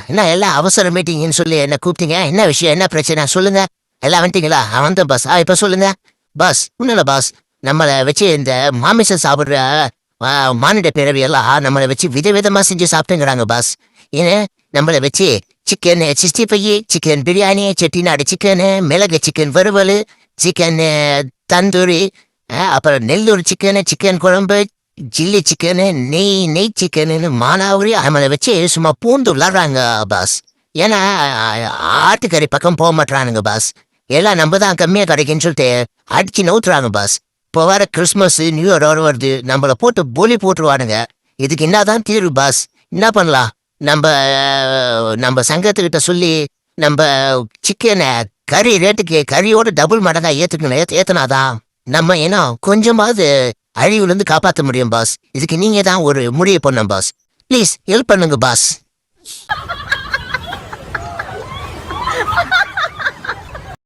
என்ன எல்லாம் அவசர மீட்டிங்னு சொல்லி என்ன கூப்பிட்டீங்க? என்ன விஷயம்? என்ன பிரச்சனை? சொல்லுங்க. எல்லாம் வந்துட்டீங்களா? வந்தேன் பாஸ். இப்ப சொல்லுங்க. பாஸ், ஒண்ணும் இல்ல பாஸ். நம்மள வச்சு இந்த மாமிசம் சாப்பிடுற மானிட பிறவி எல்லாம் நம்மளை வச்சு விதவிதமா செஞ்சு சாப்பிட்டுங்கிறாங்க பாஸ். ஏன்னு நம்மளை வச்சு chicken 65, chicken biryani, Chettinad chicken, மிளகு சிக்கன் வறுவல், சிக்கன் தந்தூரி, அப்புறம் நெல்லூர் சிக்கனு, சிக்கன் குழம்பு, சில்லி சிக்கனு, நெய் சிக்கனு, மானாவரி நம்மளை வச்சு சும்மா பூந்து விளாடுறாங்க பாஸ். ஏன்னா ஆட்டுக்கறி பக்கம் போக மாட்டானுங்க பாஸ். எல்லாம் நம்ம தான் கம்மியாக கிடைக்குன்னு சொல்லிட்டு அடிச்சு நவுத்துறாங்க பாஸ். இப்போ வர கிறிஸ்மஸ் நியூ இயர் வருது, நம்மளை போட்டு போலி போட்டுருவானுங்க. இதுக்கு என்னதான் தீர்வு பாஸ்? என்ன பண்ணலாம்? நம்ம சங்கத்துக்கிட்ட சொல்லி நம்ம சிக்கனை கறி ரேட்டுக்கு கறியோட டபுள் மடங்கா ஏத்துனாதான் நம்ம ஏன்னா கொஞ்சமாவது அழிவுலேருந்து காப்பாற்ற முடியும் பாஸ். இதுக்கு நீங்க தான் ஒரு முடிவு பண்ணும் பாஸ். ப்ளீஸ் ஹெல்ப் பண்ணுங்க பாஸ்.